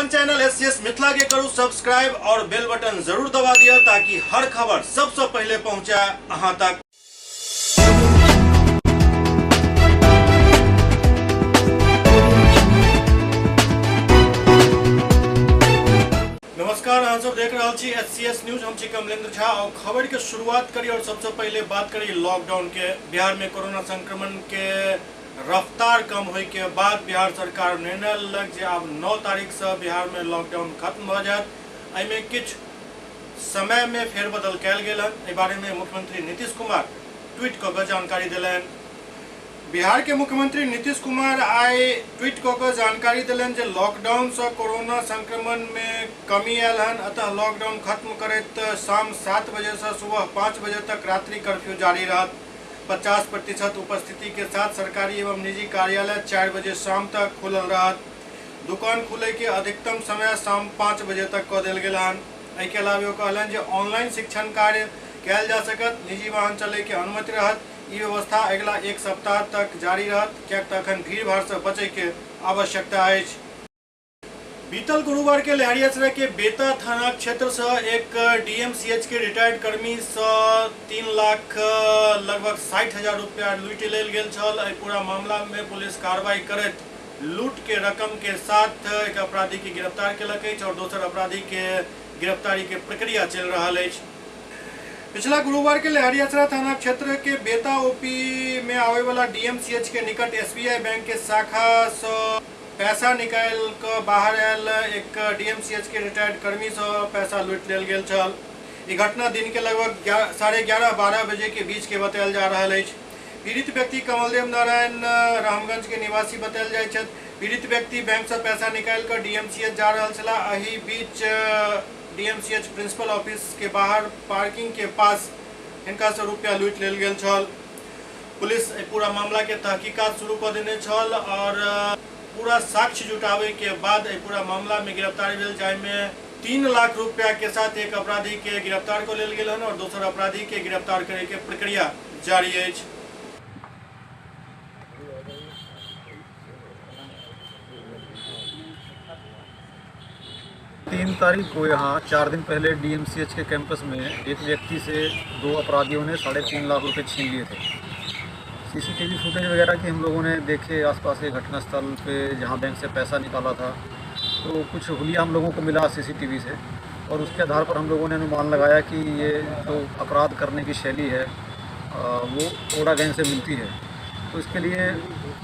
अपन channel SCS Mithila के करू subscribe और बेल बटन जरूर दबा दिया ताकि हर खबर सबसे पहले पहुंचे अहां तक। नमस्कार, अहाँ सब देख रहा छी एससीएस न्यूज। हम छी कमलेंद्र झा और खबर के शुरुआत करी और सबसे पहले बात करी लॉकडाउन के। बिहार में कोरोना संक्रमण के रफ्तार कम होय के बाद बिहार सरकार निर्णय लेलक जे आब 9 तारीख से बिहार में लॉकडाउन खत्म भ जायत। एहिमे किछ समय में फेरबदल कयल गेल हन। एहि बारे में मुख्यमंत्री नीतीश कुमार ट्वीट कऽ जानकारी देलनि। बिहार के मुख्यमंत्री नीतीश कुमार आइ ट्वीट कऽ जानकारी देलनि जे लॉकडाउन से कोरोना संक्रमण में कमी आयल हन। अतः लॉकडाउन खत्म करैत शाम 7 बजे से सुबह 5 बजे तक रात्रि कर्फ्यू जारी रहत। 50% उपस्थिति के साथ सरकारी एवं निजी कार्यालय 4 बजे शाम तक खुलल रहत। दुकान खुले के अधिकतम समय शाम 5 बजे तक कऽ देल गेल हन। एहि के अलावा कहलनि जे ऑनलाइन शिक्षण कार्य कयल जा सकत। निजी वाहन चले के अनुमति रहत। ई व्यवस्था अगला 1 सप्ताह तक जारी रहत, कियाक तऽ अखन भीड़ भाड़ से बचै के आवश्यकता अछि। बीतल गुरुवार के लहरियासराय के बेता थाना क्षेत्र से एक डीएमसीएच के रिटायर्ड कर्मी से 3 लाख लगभग 60,000 रुपया लूटि लेल गेल छल। एहि पूरा मामला में पुलिस कार्रवाई करैत लूट के रकम के साथ एक अपराधी के गिरफ्तार केलक अछि और दोसर अपराधी के गिरफ्तारी के प्रक्रिया चल रहा है। पिछला गुरुवार के लहरियासराय थाना क्षेत्र के बेता ओपी में आवे वाला डीएमसीएच के निकट एसबीआई बैंक के शाखा से पैसा निकाल कर बाहर आयल एक डीएमसीएच के रिटायर्ड कर्मी से पैसा लूट लेल गेल छल। ई घटना दिन के लगभग 11:30-12 बजे के बीच के बतायल जा रहा है। पीड़ित व्यक्ति कमलदेव नारायण रामगंज के निवासी बतायल जाय छथि। पीड़ित व्यक्ति बैंक से पैसा निकाल कर डीएमसीएच जा रहा छलाह। एहि बीच डीएमसीएच प्रिंसिपल ऑफिस के बाहर पार्किंग के पास हिनका से रुपया लूट लेल गेल छल। पुलिस पूरा मामला के तहकीकात शुरू कर देने छल और पूरा साक्ष्य जुटावे के बाद पूरा मामला में गिरफ्तारी भेल, जाहिमे 3 लाख रुपया के साथ एक अपराधी के गिरफ्तार को लेल गेल हन और दोसर अपराधी के गिरफ्तार करे के प्रक्रिया जारी अछि। 3 तारीख को यहाँ 4 दिन पहले डीएमसीएच के कैंपस में एक व्यक्ति से 2 अपराधियों ने 3.5 लाख रुपए छीन लिए थे। सीसीटीवी फुटेज वगैरह की हम लोगों ने देखे आसपास के घटनास्थल पे जहाँ बैंक से पैसा निकाला था, तो कुछ हुलिया हम लोगों को मिला सीसीटीवी से और उसके आधार पर हम लोगों ने अनुमान लगाया कि ये जो अपराध करने की शैली है वो कोड़ा गैंग से मिलती है। तो इसके लिए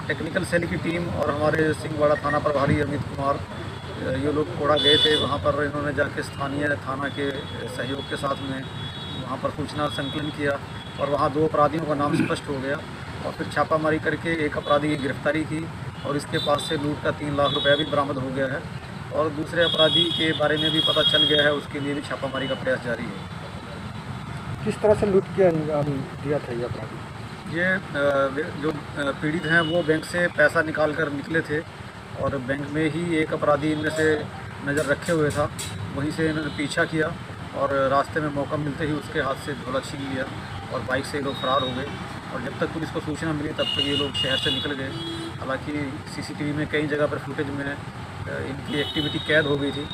टेक्निकल सेल की टीम और हमारे सिंहवाड़ा थाना प्रभारी अमित कुमार ये लोग कोड़ा गए थे। वहाँ पर इन्होंने जाके स्थानीय थाना के सहयोग के साथ में वहाँ पर सूचना संकलन किया और वहाँ 2 अपराधियों का नाम स्पष्ट हो गया और फिर छापामारी करके एक अपराधी की गिरफ्तारी की और इसके पास से लूट का 3 लाख रुपया भी बरामद हो गया है और दूसरे अपराधी के बारे में भी पता चल गया है, उसके लिए भी छापामारी का प्रयास जारी है। किस तरह से लूट किया दिया था ये अपराधी? ये जो पीड़ित हैं वो बैंक से पैसा निकाल कर निकले थे और बैंक में ही एक अपराधी इनमें से नज़र रखे हुए था। वहीं से इन्होंने पीछा किया और रास्ते में मौका मिलते ही उसके हाथ से झोला छीन लिया और बाइक से ये लोग फरार हो गए और जब तक पुलिस को सूचना मिली तब तक ये लोग शहर से निकल गए। हालांकि सीसीटीवी में कई जगह पर फुटेज में इनकी एक्टिविटी कैद हो गई थी।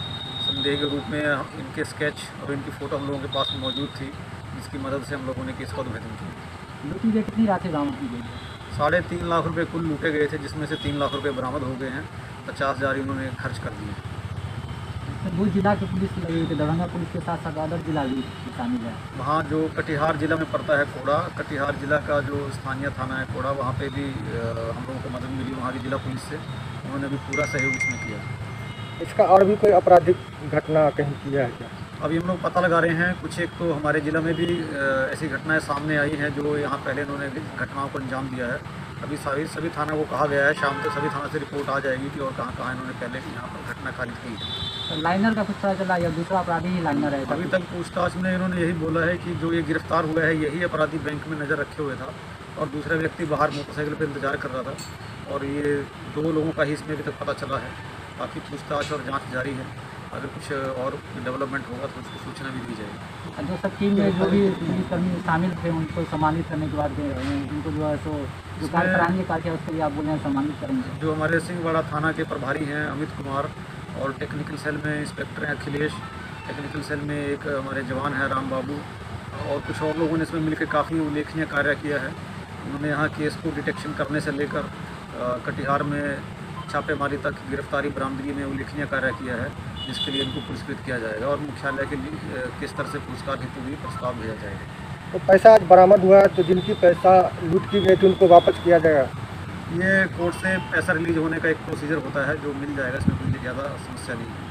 संदेह के रूप में इनके स्केच और इनकी फ़ोटो हम लोगों के पास मौजूद थी, जिसकी मदद से हम लोगों ने केस का उद्भेदन किया। लूटी गई कितनी राशि बरामद की गई? 3.5 लाख रुपये कुल लूटे गए थे, जिसमें से 3 लाख रुपये बरामद हो गए हैं। 50,000 इन्होंने खर्च कर दिए। दो जिला की पुलिस लगी थी, दरभंगा पुलिस के साथ साथ अदर जिला भी शामिल है। वहाँ जो कटिहार जिला में पड़ता है कोड़ा, कटिहार जिला का जो स्थानीय थाना है कोड़ा, वहाँ पे भी हम लोगों को मदद मिली वहाँ की जिला पुलिस से। उन्होंने भी पूरा सहयोग इसमें किया। इसका और भी कोई आपराधिक घटना कहीं किया है क्या? अभी हम लोग पता लगा रहे हैं कुछ। एक तो हमारे ज़िला में भी ऐसी घटनाएं सामने आई हैं जो यहाँ पहले इन्होंने घटनाओं को अंजाम दिया है। अभी सभी थाना को कहा गया है, शाम तक सभी थाना से रिपोर्ट आ जाएगी कि और कहाँ कहाँ इन्होंने पहले यहाँ पर घटना कारित की। तो लाइनर का कुछ पता चला या दूसरा अपराधी ही लाइनर है? अभी तक पूछताछ में इन्होंने यही बोला है कि जो ये गिरफ्तार हुआ है यही अपराधी बैंक में नज़र रखे हुए था और दूसरा व्यक्ति बाहर मोटरसाइकिल पर इंतजार कर रहा था और ये 2 लोगों का ही इसमें अभी तक पता चला है। बाकी पूछताछ और जाँच जारी है। अगर कुछ और डेवलपमेंट होगा तो उसकी सूचना भी दी जाएगी। जो सब टीम में जो भी पुलिसकर्मी शामिल थे उनको सम्मानित करने के बाद उनको जो है सो जो कार्य कराने का उसके लिए आप बोल रहे हैं सम्मानित करेंगे? जो हमारे सिंहवाड़ा थाना के प्रभारी हैं अमित कुमार और टेक्निकल सेल में इंस्पेक्टर हैं अखिलेश, टेक्निकल सेल में एक हमारे जवान हैं राम बाबू, और कुछ और लोगों ने इसमें मिलकर काफ़ी उल्लेखनीय कार्य किया है। उन्होंने यहाँ केस को डिटेक्शन करने से लेकर कटिहार में छापेमारी तक गिरफ्तारी बरामदगी में उल्लेखनीय कार्य किया है, जिसके लिए इनको पुरस्कृत किया जाएगा और मुख्यालय के लिए किस तरह से पुरस्कार हेतु भी प्रस्ताव भेजा जाएगा। तो पैसा आज बरामद हुआ है, तो जिनकी पैसा लूट की गई थी उनको वापस किया जाएगा। ये कोर्ट से पैसा रिलीज होने का एक प्रोसीजर होता है जो मिल जाएगा, इसमें कोई ज़्यादा समस्या नहीं है।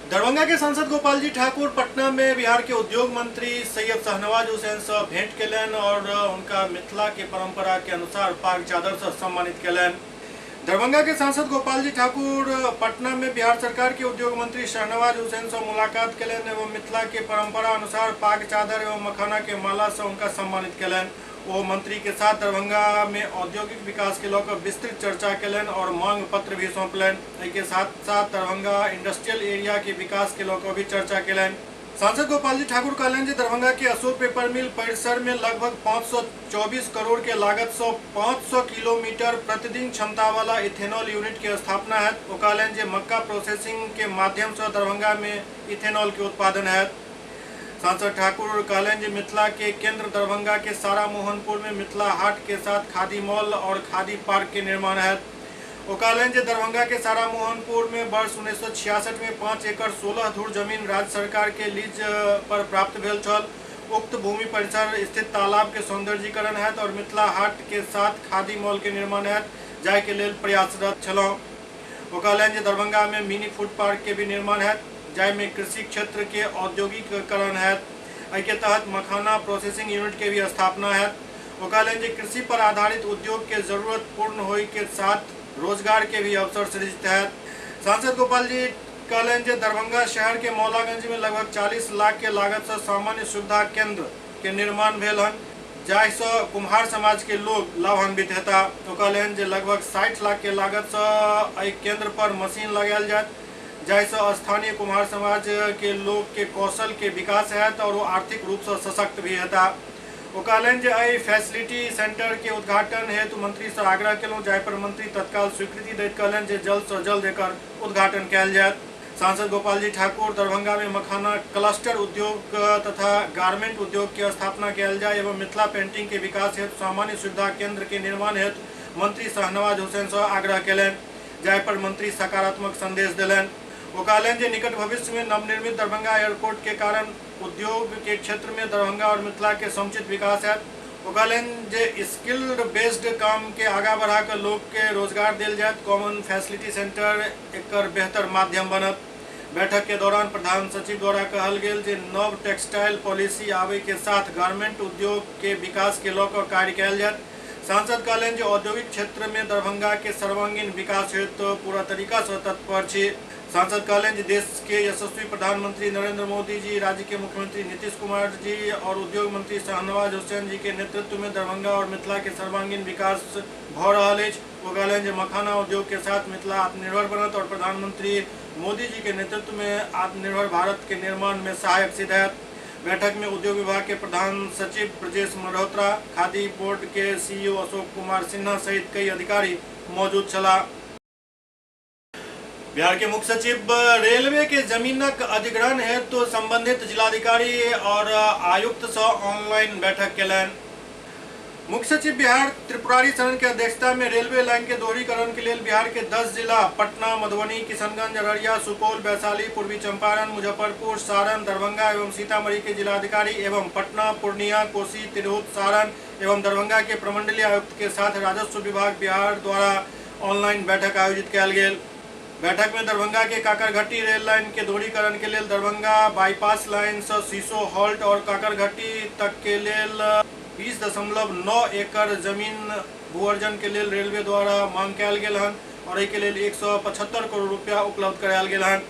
दरभंगा के सांसद गोपाल जी ठाकुर पटना में बिहार के उद्योग मंत्री सैयद शाहनवाज हुसैन से भेंट केलन और उनका मिथिला के परंपरा के अनुसार पाग चादर से सम्मानित केलन। दरभंगा के सांसद गोपाल जी ठाकुर पटना में बिहार सरकार के उद्योग मंत्री शाहनवाज हुसैन से मुलाकात केलन एवं मिथिला के परंपरा अनुसार पाग चादर एवं मखाना के माला से उनका सम्मानित केलन। वो मंत्री के साथ दरभंगा में औद्योगिक विकास के लेकर विस्तृत चर्चा केलन और मांग पत्र भी सौंपलन। के साथ साथ दरभंगा इंडस्ट्रियल एरिया के विकास के लेकर भी चर्चा केलन। सांसद गोपाल जी ठाकुर कहलन दरभंगा के अशोक पेपर मिल परिसर में लगभग 524 करोड़ के लागत से 500 किलोमीटर प्रतिदिन क्षमता वाला इथेनॉल यूनिट की स्थापना है। वो कहलन मक्का प्रोसेसिंग के माध्यम से दरभंगा में इथेनॉल के उत्पादन है। सांसद ठाकुर कहलन मिथिला के केंद्र दरभंगा के सारा मोहनपुर में मिथिला हाट के साथ खादी मॉल और खादी पार्क के निर्माण है। वो कहलन दरभंगा के सारा मोहनपुर में वर्ष 1966 में 5 एकड़ 16 धूर जमीन राज्य सरकार के लीज पर प्राप्त भेल छल। उक्त भूमि परिसर स्थित तालाब के सौंदर्यीकरण है और मिथिला हाट के साथ खादी मॉल के निर्माण है जाय के लेल प्रयासरत छलौ। वो कहलन दरभंगा में मिनी फूड पार्क के भी निर्माण है जाय में कृषि क्षेत्र के औद्योगिकीकरण है। के तहत मखाना प्रोसेसिंग यूनिट के भी स्थापना है। वो कहलन कृषि पर आधारित उद्योग के जरूरत पूर्ण होने के साथ रोजगार के भी अवसर सृजित है। सांसद गोपाल जी कहलन दरभंगा शहर के मौलागंज में लगभग 40 लाख के लागत से सामान्य सुविधा केंद्र के निर्माण भेल हन जाय से कुम्हार समाज के लोग लाभान्वित हेता। तो कहलन लगभग 60 लाख के लागत से केंद्र पर मशीन लगायल जाए जाय से स्थानीय कुम्हार समाज के लोग के कौशल के विकास है और वो आर्थिक रूप से सशक्त भी हेता। वो कहलन फैसिलिटी सेंटर के उद्घाटन हेतु मंत्री से आग्रह केलहुँ जाय पर मंत्री तत्काल स्वीकृति दैत कहलन जल्द से जल्द एकर उद्घाटन कयल जाए। सांसद गोपाल जी ठाकुर दरभंगा में मखाना क्लस्टर उद्योग तथा गारमेंट उद्योग की स्थापना कयल जाए एवं मिथिला पेंटिंग के विकास हेतु सामान्य सुविधा केंद्र के निर्माण हेतु मंत्री शाहनवाज हुसैन से आग्रह केलन जाय पर मंत्री सकारात्मक संदेश दिलन। वो कहलन निकट भविष्य में नवनिर्मित दरभंगा एयरपोर्ट के कारण उद्योग के क्षेत्र में दरभंगा और मिथिला के समुचित विकास है। वो कहलन स्किल्ड बेस्ड काम के आगा बढ़ा कर लोग के रोजगार दिल जाए कॉमन फैसिलिटी सेंटर एक बेहतर माध्यम बनत। बैठक के दौरान प्रधान सचिव द्वारा कहल गेल नव टेक्सटाइल पॉलिसी आवे के साथ गारमेंट उद्योग के विकास के लेकर कार्य कयल जाए। सांसद कहलन औद्योगिक क्षेत्र में दरभंगा के सर्वांगीण विकास हेतु पूरा तरीका से तत्पर छी। सांसद कहलन देश के यशस्वी प्रधानमंत्री नरेंद्र मोदी जी, राज्य के मुख्यमंत्री नीतीश कुमार जी और उद्योग मंत्री शाहनवाज हुसैन जी के नेतृत्व में दरभंगा और मिथिला के सर्वांगीण विकास भ रहल अछि। वो कहलन मखाना उद्योग के साथ मिथिला आत्मनिर्भर बनत और प्रधानमंत्री मोदी जी के नेतृत्व में आत्मनिर्भर भारत के निर्माण में सहायक सिद्ध है। बैठक में उद्योग विभाग के प्रधान सचिव ब्रजेश मल्होत्रा, खादी बोर्ड के सीईओ अशोक कुमार सिन्हा सहित कई अधिकारी मौजूद छला। बिहार के मुख्य सचिव रेलवे के जमीनक अधिग्रहण हेतु तो संबंधित जिलाधिकारी और आयुक्त से ऑनलाइन बैठक केलन। मुख्य सचिव बिहार त्रिपुरारी शरण के अध्यक्षता में रेलवे लाइन के दोहरीकरण के लिए बिहार के 10 जिला पटना, मधुबनी, किशनगंज, अररिया, सुपौल, वैशाली, पूर्वी चंपारण, मुजफ्फरपुर, सारण, दरभंगा एवं सीतामढ़ी के जिलाधिकारी एवं पटना, पूर्णिया, कोसी, तिरहुत, सारण एवं दरभंगा के प्रमंडलीय आयुक्त के साथ राजस्व विभाग बिहार द्वारा ऑनलाइन बैठक आयोजित कयल गेल। बैठक में दरभंगा के काकरघट्टी रेल लाइन के दोहरीकरण के लिए दरभंगा बाईपास लाइन से सीसो हॉल्ट और काकरघट्टी तक के लेल 20.9 एकड़ जमीन भूअर्जन के लिए रेलवे द्वारा मांग कयल गेल हन और एहि के लेल 175 करोड़ रुपया उपलब्ध करायल गेल हन।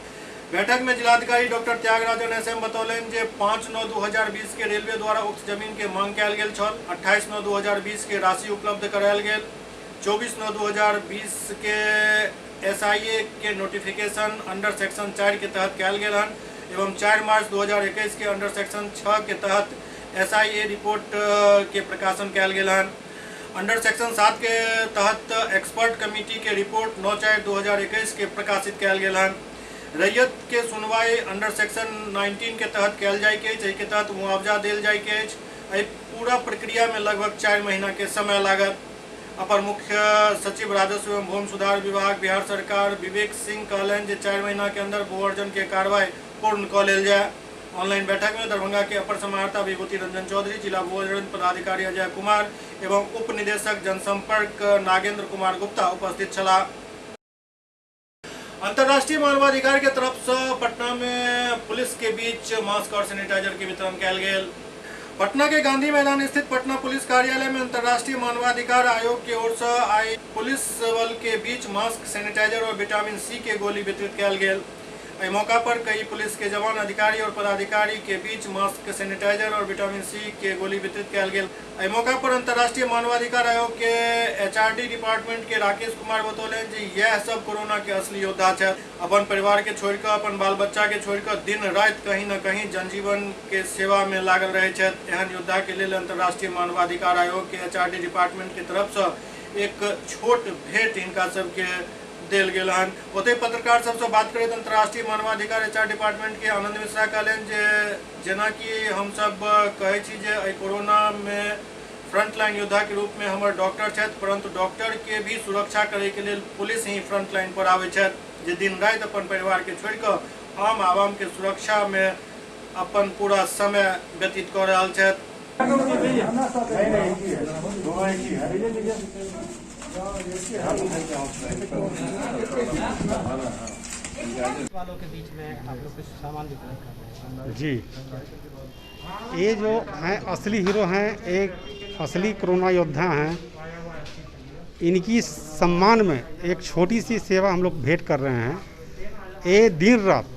बैठक में जिलाधिकारी डॉक्टर त्यागराजन एसएम बतौलन 5/9/2020 के रेलवे द्वारा उक्त जमीन के मांग कयल गेल छल। 28/9/2020 के राशि उपलब्ध करायल गेल। 24/9/2020 के SIA के नोटिफिकेशन अंडर सेक्शन 4 के तहत कयल गेल हन एवं 4 मार्च 2021 के अंडर सेक्शन 6 के तहत SIA रिपोर्ट के प्रकाशन कयल गेल हन। अंडर सेक्शन 7 के तहत एक्सपर्ट कमेटी के रिपोर्ट 9/4/2021 के प्रकाशित कयल गेल हन। रैयत के सुनवाई अंडर सेक्शन 19 के तहत कयल जाय के अछि, के तहत मुआवजा देल जाय के अछि। एहि पूरा प्रक्रिया में लगभग 4 महीना के समय लागत। अपर मुख्य सचिव राजस्व एवं भूमि सुधार विभाग बिहार सरकार विवेक सिंह कहलन जे 4 महीना के अंदर भू अर्जन के कार्रवाई पूर्ण क लेल जाय। ऑनलाइन बैठक में दरभंगा के अपर समाहर्ता विभूति रंजन चौधरी, जिला भू अर्जन पदाधिकारी अजय कुमार एवं उप निदेशक जनसंपर्क नागेंद्र कुमार गुप्ता उपस्थित छलाह। अंतर्राष्ट्रीय मानवाधिकार के तरफ से पटना में पुलिस के बीच मास्क और सैनिटाइजर के वितरण कयल गेल। पटना के गांधी मैदान स्थित पटना पुलिस कार्यालय में अंतर्राष्ट्रीय मानवाधिकार आयोग की ओर से आई पुलिस बल के बीच मास्क, सैनिटाइजर और विटामिन सी के गोली वितरित कयल गेल। इस मौका पर कई पुलिस के जवान, अधिकारी और पदाधिकारी के बीच मास्क, सैनिटाइजर और विटामिन सी के गोली वितरित कयल गेल। इस मौका पर अंतर्राष्ट्रीय मानवाधिकार आयोग के HRD डिपार्टमेंट के राकेश कुमार बतौले जी यह सब कोरोना के असली योद्धा है। अपन परिवार के छोड़कर, अपन बाल बच्चा के छोड़कर दिन रात कहीं न कहीं जनजीवन के सेवा में लागल रहे हैं। एहन योद्धा के लिए अंतर्राष्ट्रीय मानवाधिकार आयोग के HRD डिपार्टमेंट की तरफ से एक छोट भेंट इनका सबके देल गेल हन। ओते पत्रकार सबसे बात करें अंतर्राष्ट्रीय मानवाधिकार HR डिपार्टमेंट के आनंद मिश्रा कहलन जे जेना कि हम सब कहे छी जे कोरोना में फ्रंटलाइन योद्धा के रूप में हमर डॉक्टर छथि, परंतु डॉक्टर के भी सुरक्षा करे के लिए पुलिस ही फ्रंटलाइन पर आवे छथि, जे दिन रात अपन परिवार के छोड़ कर आम आवाम के सुरक्षा में अपन पूरा समय व्यतीत कर रहल छथि। वालों के बीच में आप लोग कुछ सामान वितरण कर रहे हैं। जी, ये जो हैं असली हीरो हैं, एक असली कोरोना योद्धा हैं। इनकी सम्मान में एक छोटी सी सेवा हम लोग भेंट कर रहे हैं। ये दिन रात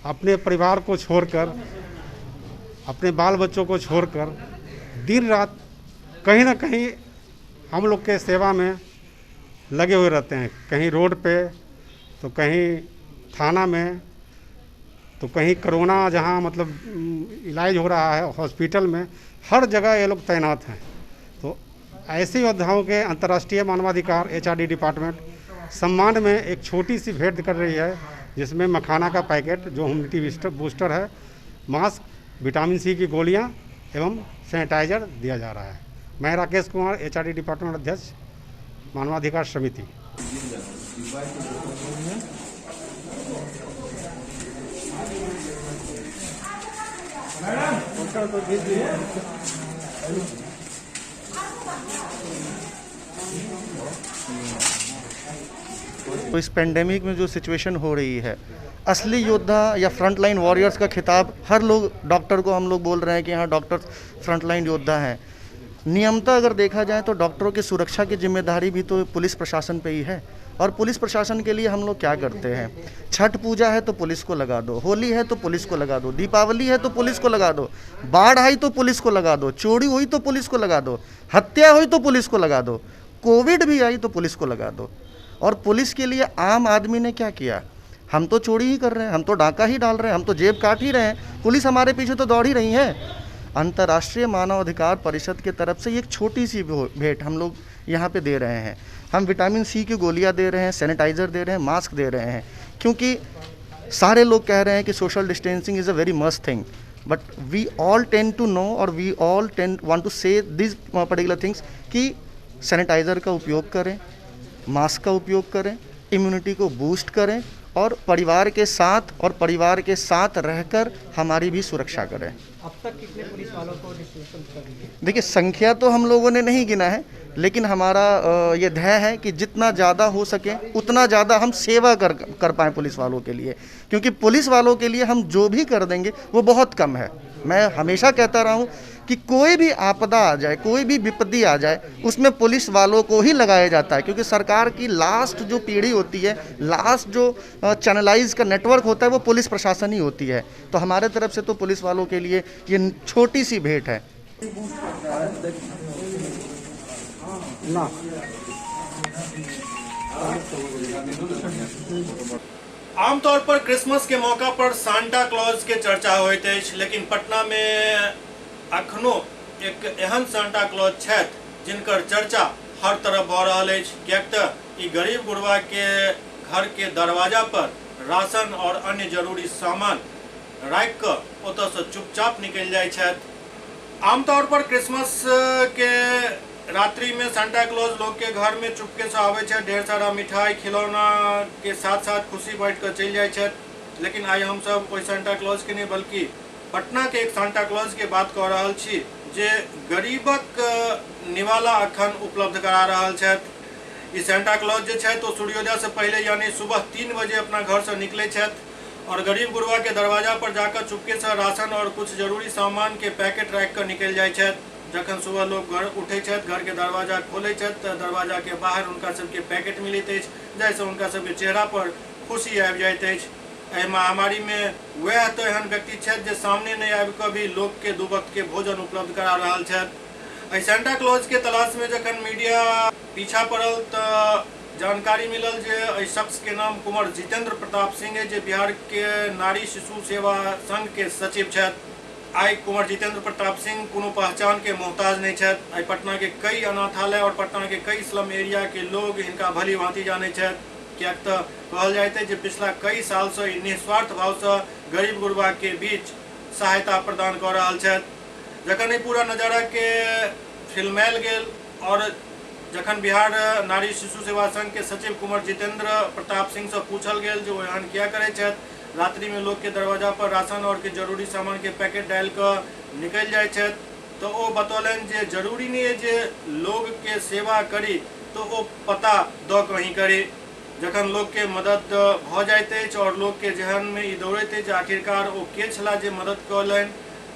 अपने परिवार को छोड़कर, अपने बाल बच्चों को छोड़कर दिन रात कहीं ना कहीं हम लोग के सेवा में लगे हुए रहते हैं। कहीं रोड पे तो कहीं थाना में तो कहीं कोरोना जहाँ मतलब इलाज हो रहा है हॉस्पिटल में, हर जगह ये लोग तैनात हैं। तो ऐसे योद्धाओं के अंतर्राष्ट्रीय मानवाधिकार HRD डिपार्टमेंट सम्मान में एक छोटी सी भेंट कर रही है, जिसमें मखाना का पैकेट जो ह्यूमिडिटी बूस्टर है, मास्क, विटामिन सी की गोलियां एवं सैनिटाइजर दिया जा रहा है। मैं राकेश कुमार, HRD डिपार्टमेंट अध्यक्ष, मानवाधिकार समिति। तो इस पेंडेमिक में जो सिचुएशन हो रही है, असली योद्धा या फ्रंटलाइन वॉरियर्स का खिताब हर लोग, डॉक्टर को हम लोग बोल रहे हैं कि हाँ डॉक्टर फ्रंटलाइन योद्धा हैं। नियमतः अगर देखा जाए तो डॉक्टरों की सुरक्षा की जिम्मेदारी भी तो पुलिस प्रशासन पे ही है। और पुलिस प्रशासन के लिए हम लोग क्या करते हैं, छठ पूजा है तो पुलिस को लगा दो, होली है तो पुलिस को लगा दो, दीपावली है तो पुलिस को लगा दो, बाढ़ आई तो पुलिस को लगा दो, चोरी हुई तो पुलिस को लगा दो, हत्या हुई तो पुलिस को लगा दो, कोविड भी आई तो पुलिस को लगा दो। और पुलिस के लिए आम आदमी ने क्या किया, हम तो चोरी ही कर रहे हैं, हम तो डाका ही डाल रहे हैं, हम तो जेब काट ही रहे हैं, पुलिस हमारे पीछे तो दौड़ ही रही है। अंतर्राष्ट्रीय मानवाधिकार परिषद की तरफ से एक छोटी सी भेंट हम लोग यहाँ पे दे रहे हैं। हम विटामिन सी की गोलियाँ दे रहे हैं, सैनिटाइज़र दे रहे हैं, मास्क दे रहे हैं, क्योंकि सारे लोग कह रहे हैं कि social distancing is a very must thing, but we all tend to know और we all tend want to say this particular things कि सैनिटाइज़र का उपयोग करें, मास्क का उपयोग करें, इम्यूनिटी को बूस्ट करें और परिवार के साथ रहकर हमारी भी सुरक्षा करें। अब तक कितने पुलिस वालों को डिस्ट्रीब्यूशन कर दिए? देखिए, संख्या तो हम लोगों ने नहीं गिना है, लेकिन हमारा ये ध्येय है कि जितना ज़्यादा हो सके उतना ज़्यादा हम सेवा कर पाएँ पुलिस वालों के लिए, क्योंकि पुलिस वालों के लिए हम जो भी कर देंगे वो बहुत कम है। मैं हमेशा कहता रहा हूँ कि कोई भी आपदा आ जाए, कोई भी विपत्ति आ जाए, उसमें पुलिस वालों को ही लगाया जाता है, क्योंकि सरकार की लास्ट जो पीढ़ी होती है, लास्ट जो चैनलाइज का नेटवर्क होता है, वो पुलिस प्रशासन ही होती है। तो हमारे तरफ से तो पुलिस वालों के लिए ये छोटी सी भेंट है। आमतौर पर क्रिसमस के मौका पर सांता क्लॉज के चर्चा होइत अछि, लेकिन पटना में अखनो एक एहन सांता क्लॉज छथि जिनकर चर्चा हर तरफ भ रहल अछि, किएक तऽ ई गरीब गुरबा के घर के दरवाजा पर राशन और अन्य जरूरी सामान राखि कऽ ओतऽ से चुपचाप निकलि जाइ छथि। आमतौर पर क्रिसमस के रात्रि में सांता क्लॉज लोग के घर में चुपके से आवे छे, ढेर सारा मिठाई खिलौना के साथ साथ खुशी बांट कर चल जाए छे। लेकिन आई हम सब कोई सांता क्लॉज के नहीं बल्कि पटना के एक सांता क्लॉज के बात कर रहल छी जे गरीबक निवाला अखन उपलब्ध करा रहल छथि। ई सांता क्लॉज जे छथि तो सूर्योदय से पहले यानी सुबह 3 बजे अपना घर से निकले छथि और गरीब गुरबा के दरवाजा पर जाकर चुपके से राशन और कुछ जरूरी सामान के पैकेट राख कर निकल जाए छथि। जखन सुबह लोग घर उठे छथि, घर के दरवाजा खोले छथि तऽ दरवाजा के बाहर उनका सबके पैकेट मिलैत अछि, जाहिसँ उनका सबके चेहरा पर खुशी आबि जाइत अछि। एहि महामारी में वह तो एहन व्यक्ति छथि जे सामने नहीं आबि कऽ भी लोग के दू वक्त के भोजन उपलब्ध करा रहल छथि। एहि सांता क्लॉज के तलाश में जखन मीडिया पीछा पड़ल तऽ जानकारी मिलल जे एहि शख्स के नाम कुंवर जितेंद्र प्रताप सिंह है, जे बिहार के नारी शिशु सेवा संघ के सचिव छथि। आई कुंवर जितेंद्र प्रताप सिंह कोनो पहचान के मोहताज नहीं छथि। आई पटना के कई अनाथालय और पटना के कई स्लम एरिया के लोग इनका भली भांति जाने छथि, किएक तऽ कहल जाइत है जे पिछला कई साल से निस्वार्थ भाव से गरीब गुरबा के बीच सहायता प्रदान कर रहल छथि। जखन ई पूरा नजारा के फिल्मायल गेल और जखन बिहार नारी शिशु सेवा संघ के सचिव कुंवर जितेंद्र प्रताप सिंह से पूछल गेल जो एहन क्या करे छथि, रात्रि में लोग के दरवाजा पर राशन और के जरूरी सामान के पैकेट डाल कर निकल जाए छथि, तो वो बतौलन जे जरूरी नहीं है जे लोग के सेवा करी तो वो पता द कहीं करी। जखन लोग के मदद भ जाइत अछि और लोग के जहन में ई दौड़ैत अछि आखिरकार वो के छला जे मदद कयलनि,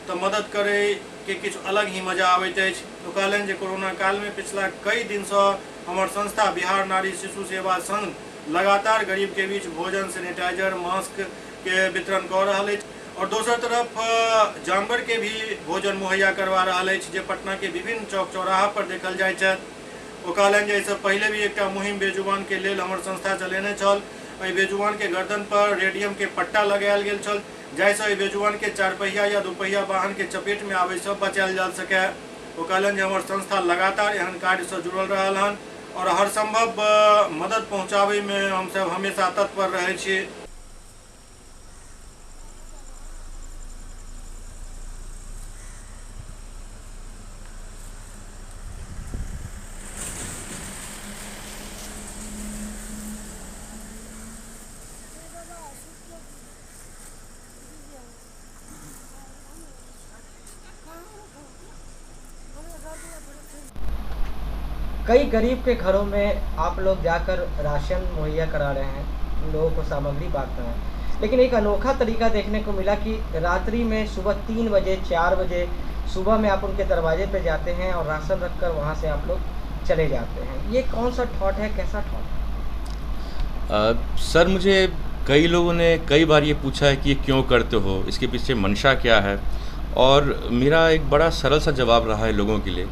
तो मदद करे के किछु अलग ही मजा आबैत अछि। तो कहलनि जे कोरोना काल में पिछला कई दिन से हमर संस्था बिहार नारी शिशु सेवा संघ लगातार गरीब के बीच भोजन, सैनिटाइजर, मास्क के वितरण कर रहा है और दोसर तरफ जानवर के भी भोजन मुहैया करवा रहा है, जे पटना के विभिन्न चौक चौराहा पर देखल जाए छथि। ओ कहलनि जे एहिसँ पहले भी एक मुहिम बेजुबान के लेल हमर संस्था चलेने छल। एहि बेजुबान के गर्दन पर रेडियम के पट्टा लगायल गेल छल, जाहिसँ एहि बेजुबान के 4 पहिया या 2 पहिया वाहन के चपेट में आबै से बचायल जा सके। ओ कहलनि जे हमर संस्था लगातार एहन कार्य से जुड़ल रहल हन और हर संभव मदद पहुँचाबै में हम सब हमेशा तत्पर रहै छी। कई गरीब के घरों में आप लोग जाकर राशन मुहैया करा रहे हैं, लोगों को सामग्री बांट रहे हैं, लेकिन एक अनोखा तरीका देखने को मिला कि रात्रि में सुबह 3 बजे 4 बजे सुबह में आप उनके दरवाजे पे जाते हैं और राशन रखकर वहाँ से आप लोग चले जाते हैं। ये कौन सा थॉट है, कैसा थॉट है? सर मुझे कई लोगों ने कई बार ये पूछा है कि ये क्यों करते हो, इसके पीछे मंशा क्या है, और मेरा एक बड़ा सरल सा जवाब रहा है लोगों के लिए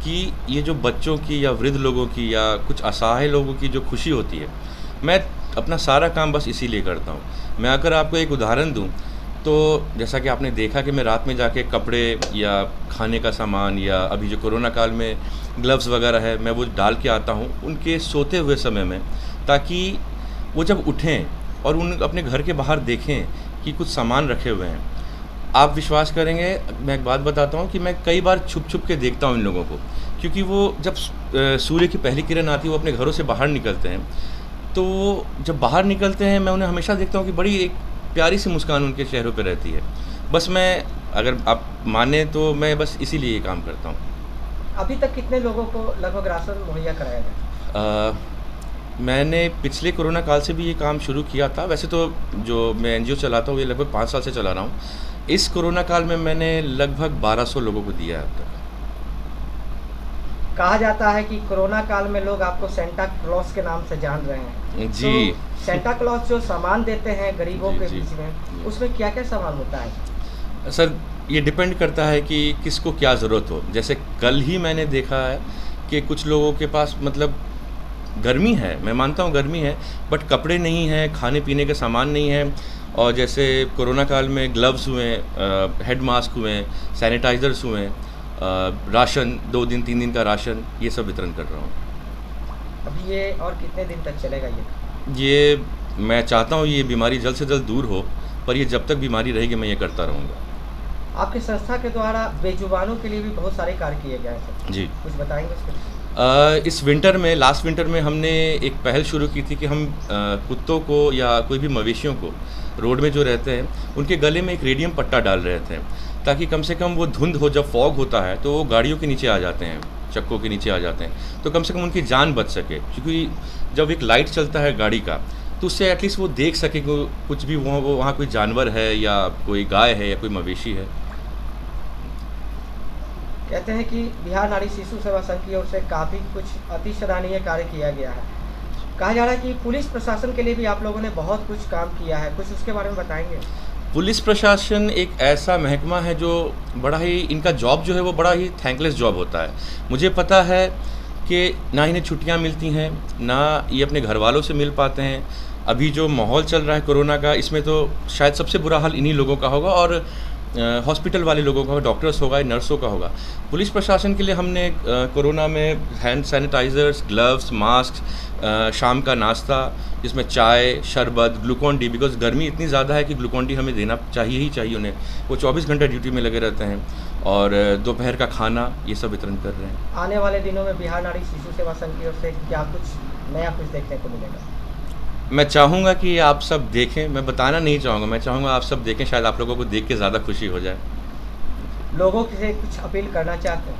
कि ये जो बच्चों की या वृद्ध लोगों की या कुछ असहाय लोगों की जो खुशी होती है, मैं अपना सारा काम बस इसीलिए करता हूँ। मैं अगर आपको एक उदाहरण दूँ तो जैसा कि आपने देखा कि मैं रात में जाके कपड़े या खाने का सामान या अभी जो कोरोना काल में ग्लव्स वगैरह है मैं वो डाल के आता हूँ उनके सोते हुए समय में, ताकि वो जब उठें और उन अपने घर के बाहर देखें कि कुछ सामान रखे हुए हैं। आप विश्वास करेंगे, मैं एक बात बताता हूँ कि मैं कई बार छुप छुप के देखता हूँ इन लोगों को, क्योंकि वो जब सूर्य की पहली किरण आती है वो अपने घरों से बाहर निकलते हैं, तो जब बाहर निकलते हैं मैं उन्हें हमेशा देखता हूँ कि बड़ी एक प्यारी सी मुस्कान उनके चेहरों पे रहती है। बस मैं, अगर आप माने तो मैं बस इसीलिए ये काम करता हूँ। अभी तक कितने लोगों को लगभग राशन मुहैया कराया गया? मैंने पिछले कोरोना काल से भी ये काम शुरू किया था। वैसे तो जो मैं एनजीओ चलाता हूँ ये लगभग 5 साल से चला रहा हूँ। इस कोरोना काल में मैंने लगभग 1200 लोगों को दिया है अब तक। कहा जाता है कि कोरोना काल में लोग आपको सेंटा क्लॉज के नाम से जान रहे हैं। जी। तो सेंटा क्लॉज जो सामान देते हैं गरीबों के बीच में, उसमें क्या क्या सामान होता है? सर ये डिपेंड करता है कि किसको क्या ज़रूरत हो। जैसे कल ही मैंने देखा है कि कुछ लोगों के पास मतलब गर्मी है, मैं मानता हूँ गर्मी है, बट कपड़े नहीं हैं, खाने पीने के सामान नहीं है। और जैसे कोरोना काल में ग्लव्स हुए, हेड मास्क हुए, सैनिटाइज़र्स हुए, राशन 2 दिन 3 दिन का राशन ये सब वितरण कर रहा हूँ। अभी ये और कितने दिन तक चलेगा ये मैं चाहता हूँ ये बीमारी जल्द से जल्द दूर हो, पर ये जब तक बीमारी रहेगी मैं ये करता रहूँगा। आपकी संस्था के द्वारा बेजुबानों के लिए भी बहुत सारे कार्य किए गए हैं सर, जी कुछ बताएंगे उसके? इस विंटर में, लास्ट विंटर में हमने एक पहल शुरू की थी कि हम कुत्तों को या कोई भी मवेशियों को रोड में जो रहते हैं उनके गले में एक रेडियम पट्टा डाल रहे थे, ताकि कम से कम वो धुंध हो, जब फॉग होता है तो वो गाड़ियों के नीचे आ जाते हैं, चक्कों के नीचे आ जाते हैं, तो कम से कम उनकी जान बच सके। क्योंकि जब एक लाइट चलता है गाड़ी का तो उससे एटलीस्ट वो देख सके कि कुछ भी वहाँ कोई जानवर है या कोई गाय है या कोई मवेशी है। कहते हैं कि बिहार नारी शिशु सेवा संघ की ओर से काफ़ी कुछ अति सराहनीय कार्य किया गया है। कहा जा रहा है कि पुलिस प्रशासन के लिए भी आप लोगों ने बहुत कुछ काम किया है, कुछ उसके बारे में बताएंगे? पुलिस प्रशासन एक ऐसा महकमा है जो बड़ा ही, इनका जॉब जो है वो बड़ा ही थैंकलेस जॉब होता है। मुझे पता है कि ना इन्हें छुट्टियां मिलती हैं, ना ये अपने घर वालों से मिल पाते हैं। अभी जो माहौल चल रहा है कोरोना का, इसमें तो शायद सबसे बुरा हाल इन्हीं लोगों का होगा और हॉस्पिटल वाले लोगों का, डॉक्टर्स होगा, नर्सों का होगा। पुलिस प्रशासन के लिए हमने कोरोना में हैंड सैनिटाइज़र्स, ग्लव्स, मास्क, शाम का नाश्ता जिसमें चाय, शरबत, ग्लूकॉन डी, बिकॉज गर्मी इतनी ज़्यादा है कि ग्लूकॉन डी हमें देना चाहिए ही चाहिए उन्हें। वो 24 घंटे ड्यूटी में लगे रहते हैं, और दोपहर का खाना, ये सब वितरण कर रहे हैं। आने वाले दिनों में बिहार नारी शिशु सेवा संघ की ओर से क्या कुछ नया कुछ देखने को मिलेगा? मैं चाहूँगा कि आप सब देखें, मैं बताना नहीं चाहूँगा, मैं चाहूँगा आप सब देखें, शायद आप लोगों को देख के ज़्यादा खुशी हो जाए। लोगों से कुछ अपील करना चाहते हैं?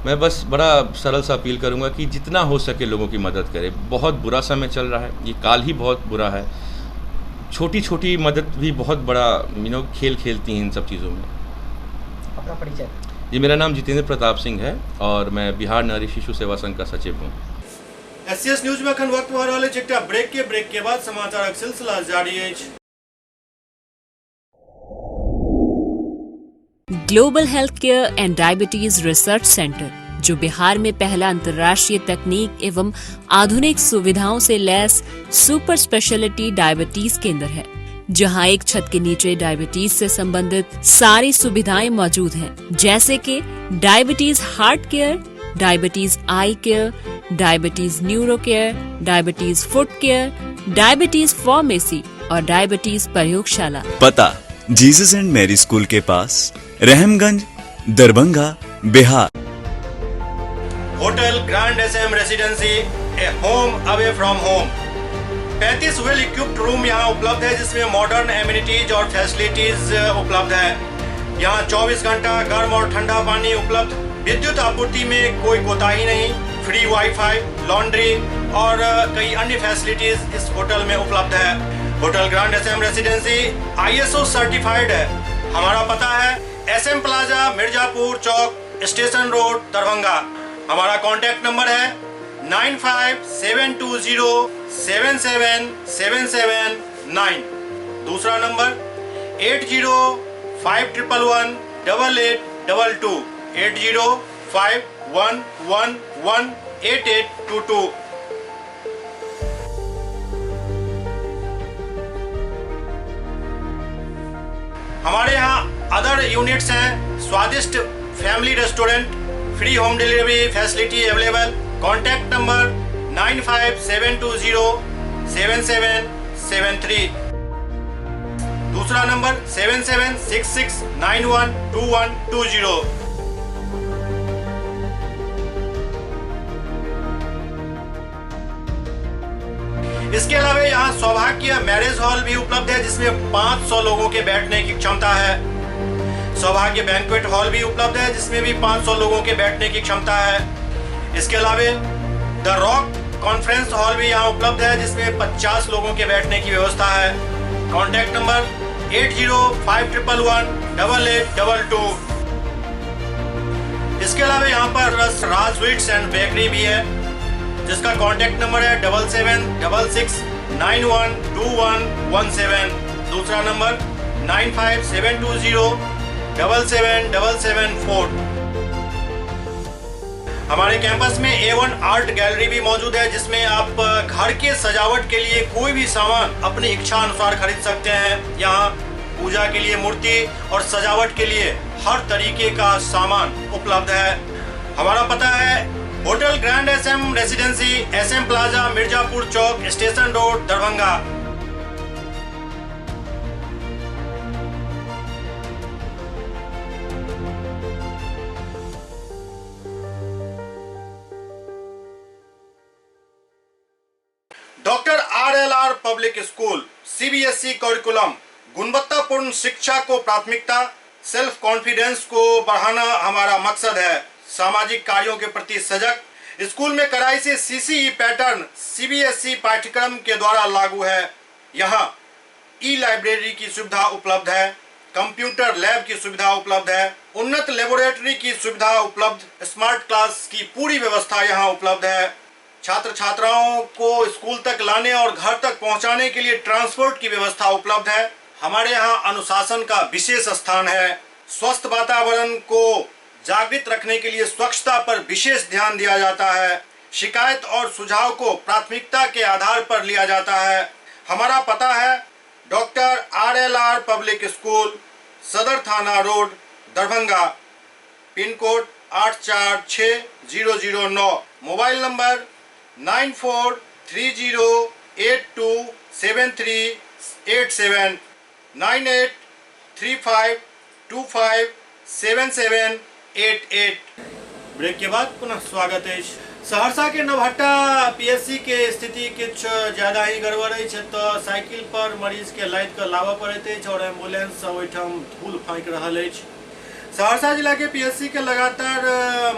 मैं बस बड़ा सरल सा अपील करूँगा कि जितना हो सके लोगों की मदद करें। बहुत बुरा समय चल रहा है, ये काल ही बहुत बुरा है। छोटी छोटी मदद भी बहुत बड़ा खेल खेलती हैं इन सब चीज़ों में। अपना परिचय? जी, मेरा नाम जितेंद्र प्रताप सिंह है और मैं बिहार नारी शिशु सेवा संघ का सचिव हूँ। एससीएस न्यूज में अखन वक्त भर वाले चिट्टा ब्रेक के बाद समाचार सिलसिला जारी है। Global health care and diabetes research centre, जो बिहार में पहला अंतर्राष्ट्रीय तकनीक एवं आधुनिक सुविधाओं से लैस सुपर स्पेशलिटी डायबिटीज केंद्र है, जहां एक छत के नीचे डायबिटीज से संबंधित सारी सुविधाएं मौजूद हैं, जैसे कि diabetes heart care, diabetes eye care, diabetes neuro care, diabetes foot care, diabetes pharmacy और डायबिटीज प्रयोगशाला। पता जीसस एंड मैरी स्कूल के पास, Rahamganj, Darbhanga, Bihar. Hotel grand SM residency, a home away from home. 35 well equipped room यहाँ उपलब्ध है, जिसमें modern amenities और फैसिलिटीज उपलब्ध है। यहाँ 24 घंटा गर्म और ठंडा पानी उपलब्ध। विद्युत आपूर्ति में कोई कोताही नहीं। फ्री वाईफाई, लॉन्ड्री और कई अन्य फैसिलिटीज इस होटल में उपलब्ध है। Hotel grand SM residency ISO certified है। हमारा पता है SM प्लाजा, मिर्जापुर चौक, स्टेशन रोड, दरभंगा। हमारा कॉन्टैक्ट नंबर है 9572077779। दूसरा नंबर 8051118822, 8051118822। हमारे यहाँ अदर यूनिट्स हैं। स्वादिष्ट family restaurant, free home delivery facility available. Contact number 9572077773। दूसरा नंबर 7766912120। इसके अलावा यहाँ सौभाग्य मैरिज हॉल भी उपलब्ध है, जिसमें 500 लोगों के बैठने की क्षमता है। सौभाग्य बैंक्वेट हॉल भी उपलब्ध है, जिसमें भी 500 लोगों के बैठने की क्षमता है। इसके अलावा द रॉक कॉन्फ्रेंस हॉल भी यहाँ उपलब्ध है, जिसमें 50 लोगों के बैठने की व्यवस्था है। Contact number 8051118822। इसके अलावा यहाँ पर राज स्वीट्स एंड बेकरी भी है, जिसका कॉन्टैक्ट नंबर है 7766912117। दूसरा नंबर 9572077774। हमारे कैंपस में A1 आर्ट गैलरी भी मौजूद है, जिसमें आप घर के सजावट के लिए कोई भी सामान अपनी इच्छा अनुसार खरीद सकते हैं। यहाँ पूजा के लिए मूर्ति और सजावट के लिए हर तरीके का सामान उपलब्ध है। हमारा पता है hotel grand SM residency, SM plaza, Mirzapur चौक, station road, Darbhanga. Doctor RLR public school, CBSE curriculum, गुणवत्तापूर्ण शिक्षा को प्राथमिकता, सेल्फ कॉन्फिडेंस को बढ़ाना हमारा मकसद है। सामाजिक कार्यों के प्रति सजग। स्कूल में कड़ाई से CCE पैटर्न CBSE पाठ्यक्रम के द्वारा लागू है। यहाँ ई-लाइब्रेरी की सुविधा उपलब्ध है, कंप्यूटर लैब की सुविधा उपलब्ध है, उन्नत लेबोरेटरी की सुविधा उपलब्ध, स्मार्ट क्लास की पूरी व्यवस्था यहाँ उपलब्ध है। छात्र छात्राओं को स्कूल तक लाने और घर तक पहुंचाने के लिए ट्रांसपोर्ट की व्यवस्था उपलब्ध है। हमारे यहाँ अनुशासन का विशेष स्थान है। स्वस्थ वातावरण को जागृत रखने के लिए स्वच्छता पर विशेष ध्यान दिया जाता है। शिकायत और सुझाव को प्राथमिकता के आधार पर लिया जाता है। हमारा पता है डॉक्टर RLR पब्लिक स्कूल, सदर थाना road, Darbhanga, pin code 846009, mobile number 9430827387, 9835257788। Break के बाद पुनः स्वागत है। सहरसा के नवहट्टा PSC के स्थिति किछ ज्यादा ही गड़बड़ है, तो साइकिल पर मरीज के लाद के लाबऽ पड़ैत अछि और एम्बुलेंस ओहिठाम धूल फाँक रहल अछि। सहरसा जिला के PSC के लगातार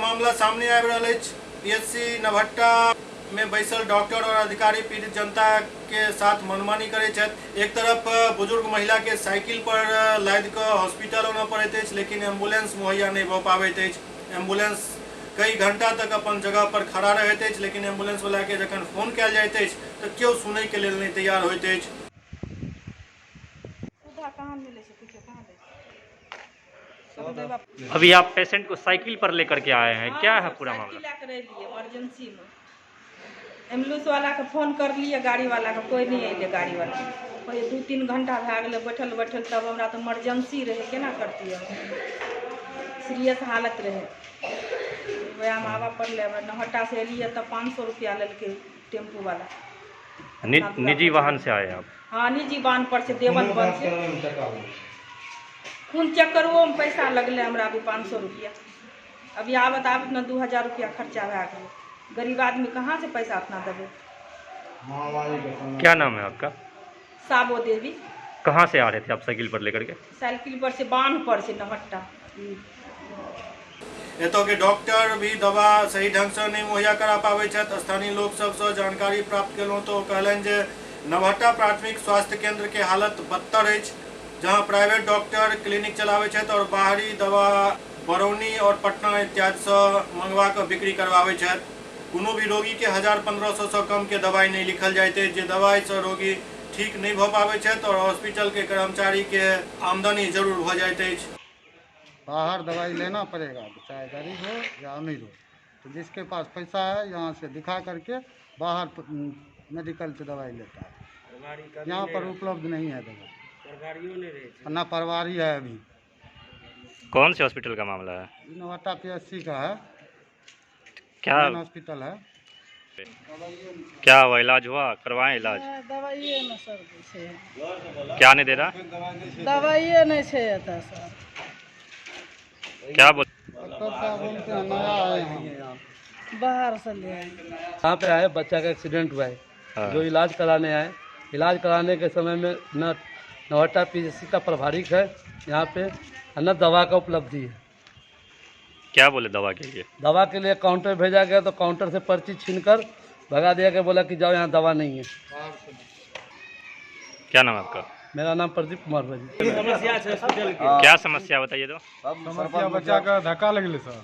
मामला सामने आबि रहल अछि। PSC नवहट्टा में बैसल डॉक्टर और अधिकारी पीड़ित जनता के साथ मनमानी करैत छथि। एक तरफ बुजुर्ग महिला के साइकिल पर लाद के हॉस्पिटल आनऽ पड़ैत अछि, लेकिन एम्बुलेंस मुहैया नहीं भऽ पाबैत अछि। एम्बुलेंस कई घंटा तक अपन जगह पर खड़ा रहैत अछि, लेकिन एम्बुलेंस वाला के जखन फोन कयल जाइत अछि तऽ केओ सुनै के लेल नहीं तैयार होइत अछि। अभी आप पेशेंट को साइकिल पर लेकर के आए हैं, क्या है पूरा मामला? इमरजेंसी में एम्बुलेंस वाला के फोन कर लिए, गाड़ी वाला के कोई नहीं अइले। गाड़ी वाला कोई 2-3 घंटा भए गेलै बैठल बैठल, तब हमरा तो इमरजेंसी रहे, केना करतियै, सीरियस हालत रहे, वएह में आबऽ पड़लै। नवहट्टा से एलिए तब 500 रुपया लेलकै टेम्पू वाला। निजी वाहन से आए आप? हाँ, निजी वाहन पर से, देवनगंज से। खून चेक करबो में पैसा लगले हमरा अभी 500 रुपया। अभी आबत न 2000 रुपया खर्चा भए गेलै। गरीब आदमी कहाँ से पैसा उतना देवे। क्या नाम है आपका? साबो देवी। कहाँ से आ रहे थे आप साइकिल पर लेकर के? साइकिल पर से, बांध पर से, नवहट्टा। एतऽ के डॉक्टर भी दवा सही ढंग से नहीं मुहैया करा पाबै छथि। स्थानीय लोक सबसँ जानकारी प्राप्त केलहुँ तो कहलनि जे नवहट्टा प्राथमिक स्वास्थ्य केंद्र के हालत बदतर अछि, जहाँ प्राइवेट डॉक्टर क्लिनिक चलाबै छथि और बाहरी दवा बरौनी और पटना इत्यादि से मंगवा के बिक्री करवाबै छथि। कोनो भी रोगी के 1000-1500 से कम के दवाई नहीं लिखल जाइत अछि, जे दवाई से रोगी ठीक नहीं भऽ पाबै छथि और हॉस्पिटल के कर्मचारी के आमदनी जरूर भऽ जाइत अछि। बाहर दवाई लेना पड़ेगा, चाहे गरीब हो या अमीर हो। तो जिसके पास पैसा है यहाँ से दिखा करके बाहर मेडिकल से दवाई लेता है। यहाँ पर उपलब्ध नहीं है दवाई, ना परवारी है। अभी कौन से हॉस्पिटल का मामला है? नवहट्टा PSC का है, क्या हॉस्पिटल है। क्या हुआ, इलाज हुआ, करवाएं इलाज? दवाइए में सर क्या नहीं दे रहा? दवाइए नहीं है सर। क्या बोल? बाहर से ले यहाँ पे आए, बच्चा का एक्सीडेंट हुआ है, जो इलाज कराने आए। इलाज कराने के समय में न नवहट्टा PSC का प्रभारी है यहाँ पे, न दवा का उपलब्धि है। क्या बोले दवा के लिए? दवा के लिए काउंटर भेजा गया तो काउंटर से पर्ची छीनकर भगा दिया गया, बोला कि जाओ यहाँ दवा नहीं है। क्या नाम है आपका? मेरा नाम प्रदीप कुमार भाई। क्या समस्या बताइए तो? समस्या बच्चा का धक्का लगले सर,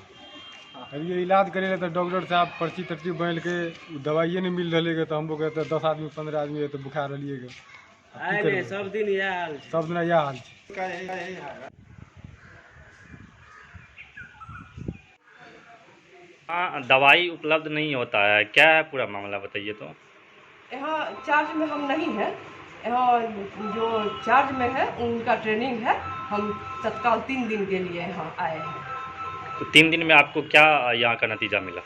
अभी ये इलाज करे तो डॉक्टर साहब पर्ची तर्ची बन के दवाइए नहीं मिल रही है। तो हम लोग कहते 10 आदमी 15 आदमी है तो बुखार रही है, सब दिन यह हाल। हाँ, दवाई उपलब्ध नहीं होता है, क्या है पूरा मामला बताइए तो? यहाँ चार्ज में हम नहीं है, यहाँ जो चार्ज में है उनका ट्रेनिंग है, हम तत्काल 3 दिन के लिए यहाँ आए हैं। तो 3 दिन में आपको क्या यहाँ का नतीजा मिला?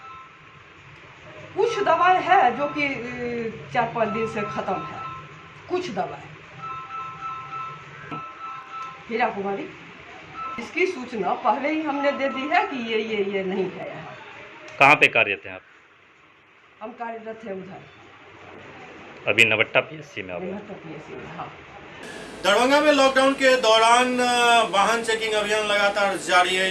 कुछ दवाई है जो कि 4-5 दिन से ख़त्म है, कुछ दवाई। हीरा कुमारी, इसकी सूचना पहले ही हमने दे दी है कि ये नहीं है यहाँ। कहाँ पे कार्यरत हैं आप? हम कार्यरत हैं उधर अभी नवट्टा पीएससी में। नवट्टा पीएससी में, हाँ। दरभंगा में लॉकडाउन के दौरान वाहन चेकिंग अभियान लगातार जारी है।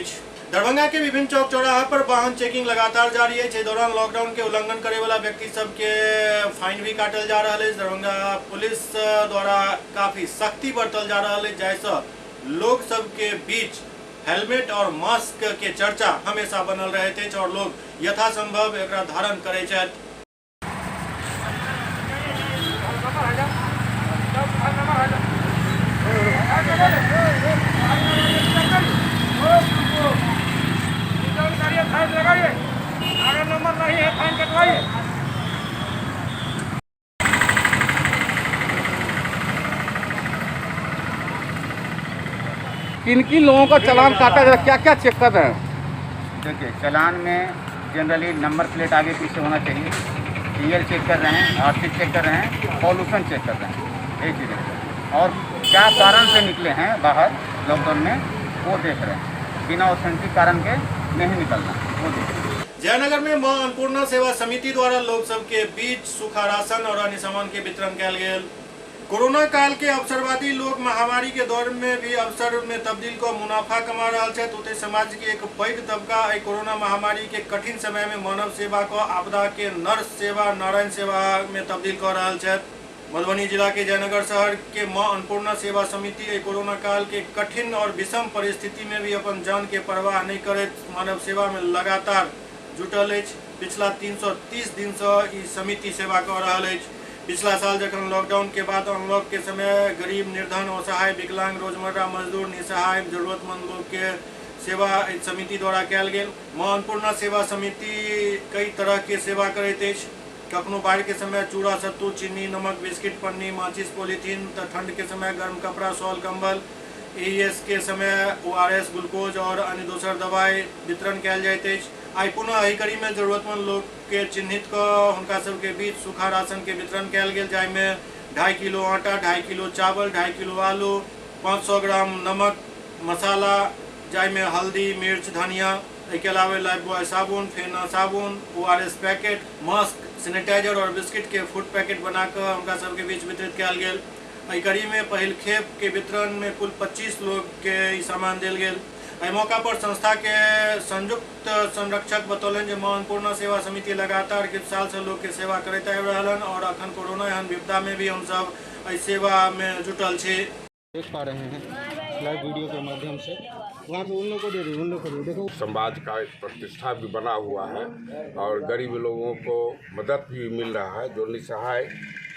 दरभंगा के विभिन्न चौक चौराहा पर वाहन चेकिंग लगातार जारी है। इस दौरान लॉकडाउन के उल्लंघन करे वाला व्यक्ति सबके फाइन भी काटल जा रहा है। दरभंगा पुलिस द्वारा काफी सख्ती बरतल जा रहा है, जैसा लोग सबके बीच हेलमेट और मास्क के चर्चा हमेशा बनल रहे थे और लोग यथासंभव एकरा धारण करे छथि। किन किन लोगों का चालान काटा जा रहा है, क्या क्या चेक कर रहे हैं? देखिए, चालान में जनरली नंबर प्लेट आगे पीछे होना चाहिए, ईयर चेक कर रहे हैं, आरसी चेक कर रहे हैं, पॉल्यूशन चेक कर रहे हैं, यही चीज़ें। और क्या कारण से निकले हैं बाहर लॉकडाउन में वो देख रहे हैं, बिना ऑथेंटिक कारण के नहीं निकलना वो देख रहे हैं। जयनगर में मां अन्नपूर्णा सेवा समिति द्वारा लोग सबके बीच सूखा राशन और अन्य सामान के वितरण कयल गेल। कोरोना काल के अवसरवादी लोग महामारी के दौर में भी अवसर में तब्दील को मुनाफा कमा रहा है। ओते समाज के एक पैघ तबका कोरोना महामारी के कठिन समय में मानव सेवा को आपदा के नर्स सेवा नारायण सेवा में तब्दील कर रहा है। मधुबनी जिला के जयनगर शहर के मां अन्नपूर्णा सेवा समिति कोरोना काल के कठिन और विषम परिस्थिति में भी अपन जान के परवाह नहीं करे मानव सेवा में लगातार जुटल है। पिछला 330 दिन से ई समिति सेवा कर रहा है। पिछला साल जखन लॉकडाउन के बाद अनलॉक के समय गरीब, निर्धन, असहाय, विकलांग, रोजमर्रा मजदूर, निसहाय, जरूरतमंद लोग के सेवा इस समिति द्वारा कयल गेल। मां अन्नपूर्णा सेवा समिति कई तरह के सेवा करैत अछि। कखनो बाढ़ के समय चूड़ा, सत्तू, चीनी, नमक, बिस्किट, पन्नी, माचिस, पॉलीथीन, तो ठंड के समय गर्म कपड़ा, शॉल, कंबल, एईएस के समय ORS, ग्लूकोज और अन्य दोसर दवाई वितरण कयल जाइत अछि। आई पुनः एहि कड़ी में जरूरतमंद लोग के चिन्हित कर हुनका सबके बीच सूखा राशन के वितरण कयल गेल, जाहिमे 2.5 किलो आटा, 2.5 किलो चावल, 2.5 किलो आलू, 500 ग्राम नमक, मसाला, जाहिमे हल्दी, मिर्च, धनिया, एहिके अलावे लाइफबॉय साबुन, फेना साबुन, ORS पैकेट, मास्क, सैनिटाइजर और बिस्किट के फूड पैकेट बनाकर हुनका सबके बीच वितरित कयल गेल। एहि कड़ी में पहिल खेप के वितरण में कुल 25 लोग के ई सामान देल गेल। एहि मौका पर संस्था के संयुक्त संरक्षक बतौलन जे मां अन्नपूर्णा सेवा समिति लगातार किछु साल से लोग के सेवा करैत आबि रहलन और अखन कोरोना एहन विपदा में भी हम सब एहि सेवा में जुटल छी। देख पा रहे हैं लाइव वीडियो के माध्यम से, वहाँ पे उन लोग को दे रही, उन लोग को देखो। समाज का एक प्रतिष्ठा भी बना हुआ है और गरीब लोगों को मदद भी मिल रहा है। जो निसहाय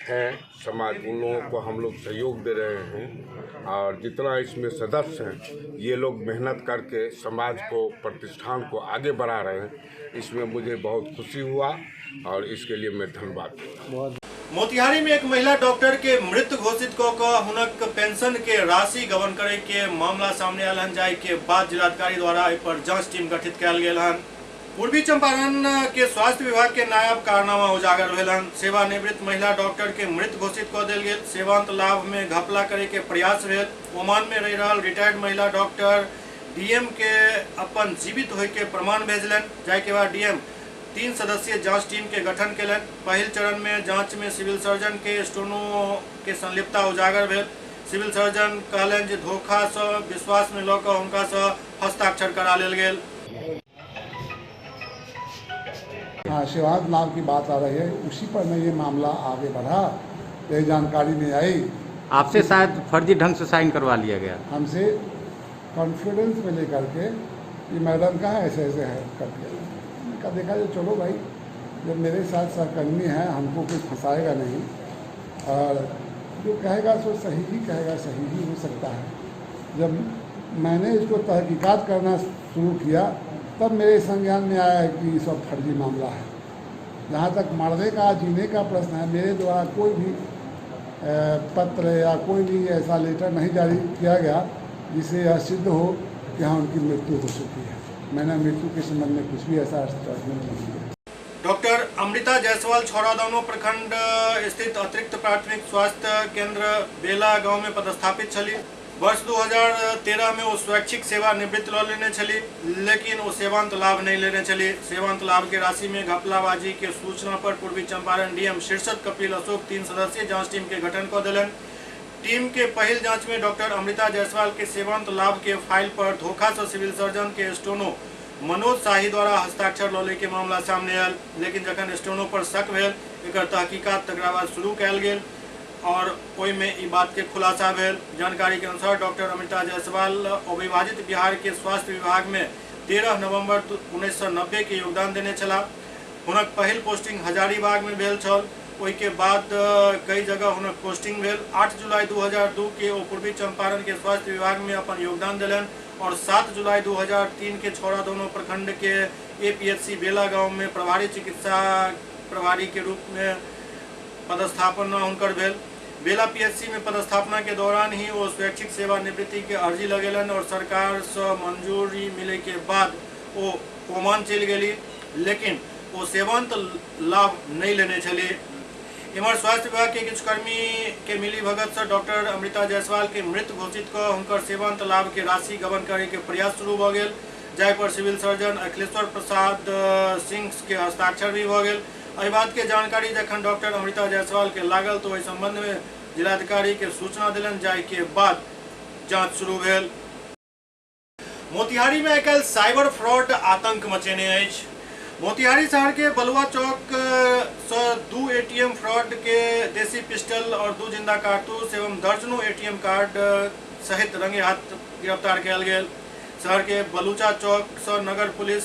हैं समाज, उन लोगों को हम लोग सहयोग दे रहे हैं और जितना इसमें सदस्य हैं ये लोग मेहनत करके समाज को, प्रतिष्ठान को आगे बढ़ा रहे हैं। इसमें मुझे बहुत खुशी हुआ और इसके लिए मैं धन्यवाद देता हूँ। मोतिहारी में एक महिला डॉक्टर के मृत घोषित कऽ हुनक पेंशन के राशि गबन करे के मामला सामने आयल हन, जाय के बाद जिलाधिकारी द्वारा एहि पर जांच टीम गठित कयल गेल हन। पूर्वी चंपारण के स्वास्थ्य विभाग के नायब कारनामा उजागर भेल हन। सेवानिवृत्त महिला डॉक्टर के मृत घोषित कऽ देल गेल। सेवांत लाभ में घपला करे के प्रयास भेल। ओमान में रहि रहल रिटायर्ड महिला डॉक्टर डीएम के अपन जीवित होय के प्रमाण भेजलन, जाय के बाद डीएम 3 सदस्यीय जांच टीम के गठन केलन। पहिल चरण में जांच में सिविल सर्जन के स्टोनो के संलिप्तता उजागर भेल। सिविल सर्जन कहलन जे धोखा से विश्वास में लऽ कऽ हुनका से हस्ताक्षर करा लेल गेल। हाँ, सेवांत लाभ की बात आ रही है, उसी पर में ये मामला आगे बढ़ा, ये जानकारी में आई। आपसे शायद फर्जी ढंग से साइन करवा लिया गया। हमसे कॉन्फिडेंस में लेकर के ये मैडम का ऐसे ऐसे है कर दिया। का देखा जो चलो भाई, जब मेरे साथ सहकर्मी हैं, हमको कुछ फंसाएगा नहीं और जो कहेगा सो सही ही कहेगा, सही ही हो सकता है। जब मैंने इसको तहकीकात करना शुरू किया तब मेरे संज्ञान में आया कि सब फर्जी मामला है। जहाँ तक मरने का, जीने का प्रश्न है, मेरे द्वारा कोई भी पत्र या कोई भी ऐसा लेटर नहीं जारी किया गया जिससे यह सिद्ध हो कि हाँ उनकी मृत्यु हो चुकी है। मैंने मृत्यु के संबंध में कुछ भी ऐसा स्टेटमेंट नहीं दिया। डॉक्टर अमृता जायसवाल छौड़ादानो प्रखंड स्थित अतिरिक्त प्राथमिक स्वास्थ्य केंद्र बेला गांव में पदस्थापित छली। वर्ष 2013 में वो स्वैच्छिक सेवा निवृत्त लऽ लेने छली, लेकिन वो सेवांत लाभ नहीं लेने छली। सेवांत लाभ के राशि में घपलाबाजी के सूचना पर पूर्वी चंपारण डीएम शीर्षत कपिल अशोक 3 सदस्यीय जांच टीम के गठन कर दिलन। टीम के पहल जांच में डॉक्टर अमृता जायसवाल के सेवांत लाभ के फाइल पर धोखा से सिविल सर्जन के स्टोनो मनोज शाही द्वारा हस्ताक्षर लऽ के मामला सामने आयल। लेकिन जखन स्टोनो पर शक भेल, एकर तहकीकात तकरा बाद शुरू कयल गेल और ओहि में ई बात के खुलासा भेल। जानकारी के अनुसार डॉक्टर अमृता जायसवाल अविभाजित बिहार के स्वास्थ्य विभाग में 13 नवंबर 1990 के योगदान देने छला। हुनक पहिल पोस्टिंग हजारीबाग में भेल छल। ओहि के बाद कई जगह हुनक पोस्टिंग भेल। 8 जुलाई 2002 के ओ पूर्वी चंपारण के स्वास्थ्य विभाग में अपन योगदान दिलन और 7 जुलाई 2003 के छौड़ादानो प्रखंड के एपीएचसी बेला गांव में प्रभारी चिकित्सा प्रभारी के रूप में पदस्थापना हुनकर भेल। बेला पीएचसी में पदस्थापना के दौरान ही वो स्वैच्छिक सेवानिवृत्ति के अर्जी लगेलन और सरकार से मंजूरी मिले के बाद वो ओमान चल गेली, लेकिन वो सेवांत लाभ नहीं लेने छली। इमहर स्वास्थ्य विभाग के किछु कर्मी के मिली भगत से डॉक्टर अमृता जायसवाल के मृत घोषित कर हुनकर सेवांत लाभ के राशि गबन करे के प्रयास शुरू भ गेल, जाहि पर सिविल सर्जन अखिलेश्वर प्रसाद सिंह के हस्ताक्षर भी भ गेल। एहि बात के जानकारी जखन डॉक्टर अमृता जायसवाल के लागल तो एहि संबंध में जिलाधिकारी के सूचना दिलन, जाहि के बाद जांच शुरू भेल। मोतिहारी में आइकाल्हि साइबर फ्रॉड आतंक मचेने अछि। मोतिहारी शहर के बलुआ चौक से 2 एटीएम फ्रॉड के देसी पिस्टल और 2 जिंदा कारतूस एवं दर्जनों एटीएम कार्ड सहित रंगे हाथ गिरफ्तार किया गेल। शहर के बलुचा चौक से नगर पुलिस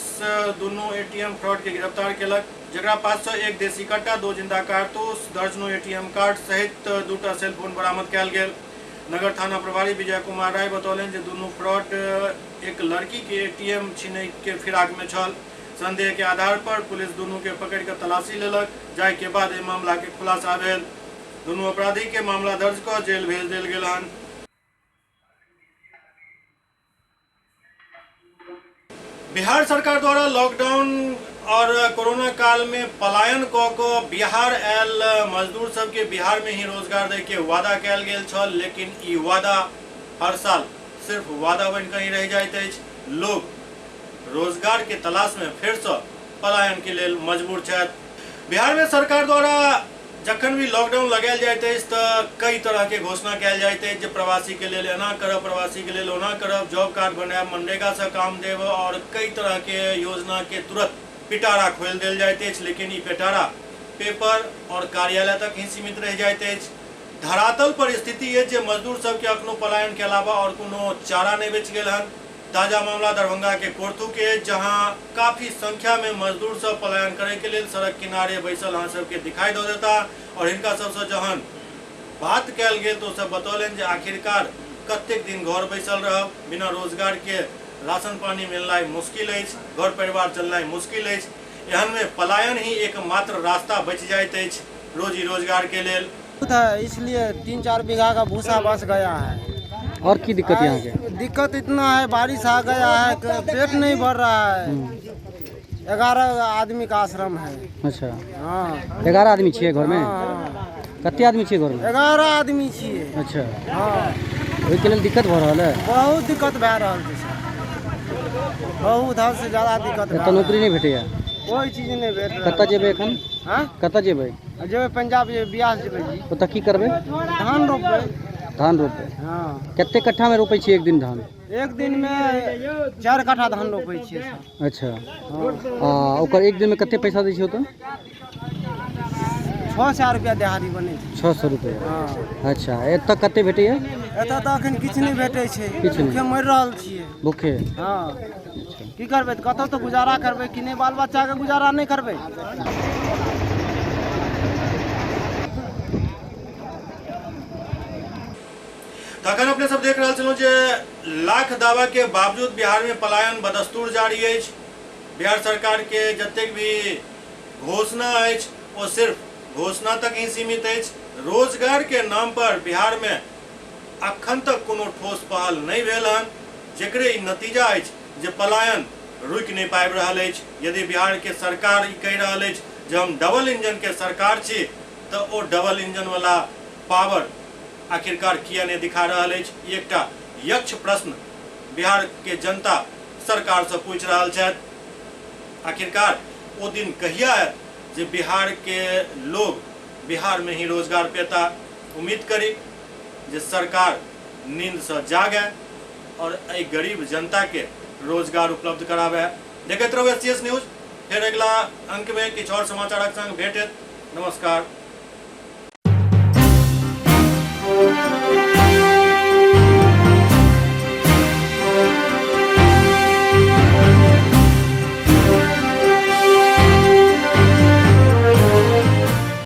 दोनों एटीएम फ्रॉड के गिरफ्तार केलक, जकरा पास से 1 देसी कट्टा, 2 जिंदा कारतूस, दर्जनों एटीएम कार्ड सहित 2टा सेल फोन बरामद किया गेल। नगर थाना प्रभारी विजय कुमार राय बतौलन जे दोनों फ्रॉड एक लड़की के एटीएम छीनै के फिराक में छल। संदेह के आधार पर पुलिस दोनों के पकड़ कर तलाशी लेलक, जाहि के बाद एहि मामला के खुलासा भेल। दोनों अपराधी के मामला दर्ज कर जेल भेज देल गेल हन। बिहार सरकार द्वारा लॉकडाउन और कोरोना काल में पलायन कऽ बिहार आयल मजदूर सबके बिहार में ही रोजगार दे के वादा कयल गेल छल, लेकिन ई वादा हर साल सिर्फ वादा बनि कहीं रह जाइत अछि। लोग रोजगार के तलाश में फिर से पलायन के लेल मजबूर छथि। बिहार में सरकार द्वारा जखन भी लॉकडाउन लगायल जाइत अछि तऽ कई तरह के घोषणा कयल जाइत अछि जे प्रवासी के लेल एना करब, प्रवासी के लेल ओना करब, जॉब कार्ड बनायब, मनरेगा से काम देब और कई तरह के योजना के तुरंत पिटारा खोल देल जाइत अछि। लेकिन ई पिटारा पेपर और कार्यालय तक ही सीमित रह जाइत अछि। धरातल पर स्थिति है जे मजदूर सबके अखनो पलायन के अलावा और कोनो चारा नहीं बच गेल हन। ताजा मामला दरभंगा के कोर्थू के, जहां काफी संख्या में मजदूर सब पलायन करे के लिए सड़क किनारे बैसल अहाँ सबके दिखाई दे देता और हिनका सबसे जहन बात कयल गेल तो सब बतौलन जे आखिरकार कतेक दिन घर बैसल रहब, बिना रोजगार के राशन पानी मिलनाइ मुश्किल अछि, घर परिवार चलनाइ मुश्किल अछि। एहन में पलायन ही एकमात्र रास्ता बच जाइत अछि रोजी रोजगार के लेल। इसलिए 3-4 बीघा का भूसा बस गया है। और की दिक्कत यहाँ के? दिक्कत इतना है, बारिश आ गया है, पेट नहीं भर रहा है। 11 आदमी का आश्रम है। अच्छा हाँ 11 आदमी छिए घर में? कते आदमी छिए घर में? 11 आदमी छिए। अच्छा हाँ ओहि के लेल दिक्कत भ रहल है? बहुत दिक्कत भए रहल छै, बहुत हद से ज्यादा दिक्कत। एतऽ नौकरी नहीं भेटैया? कोई चीज नहीं भेट रहल। कतऽ जेबै एखन? हाँ कतऽ जेबै? जेबै पंजाब, बिहार जेबै जी। ओतऽ की करबै? धान रोपबै। धान रोपबै? हाँ। कते कट्ठा में रोपै छी एक दिन धान? एक दिन में 4 कट्ठा धान रोपै छियै सर। अच्छा ओकर एक दिन में कते पैसा दै छियै ओतऽ? 600 रुपया दिहाड़ी बनै छै। 600 रुपया? हाँ। अच्छा एतऽ कते भेटैया? एतऽ तऽ अखन किछु नहि भेटै छै, किछु भूखे मरि रहल छियै। भूखे? हाँ की करबै, कतौ तऽ गुजारा करबै कि नहीं, बाल बच्चा के गुजारा नहीं करबै। तखन अपने सब देख रहे छलहुँ जे लाख दावा के बावजूद बिहार में पलायन बदस्तूर जारी अछि। बिहार सरकार के जतेक भी घोषणा अछि वो सिर्फ घोषणा तक ही सीमित अछि। रोजगार के नाम पर बिहार में अखन तक कोनो ठोस पहल नहीं भेल हन, जेकरे ई नतीजा अछि जे पलायन रुकि नहीं पाबि रहल अछि। यदि बिहार के सरकार ई कहि रहल अछि जे हम डबल इंजन के सरकार छी, तो ओ डबल इंजन वाला पावर आखिरकार किया नहीं दिखा रहल अछि? ई एकटा यक्ष प्रश्न बिहार के जनता सरकार से पूछ रहल छथि। आखिरकार वो दिन कहिया है जे बिहार के लोग बिहार में ही रोजगार पेता? उम्मीद करी जे सरकार नींद से जागे और ए गरीब जनता के रोजगार उपलब्ध करावे। देखते रहो SCS न्यूज। फिर अगला अंक में किछु और समाचारक संग भेटत। नमस्कार।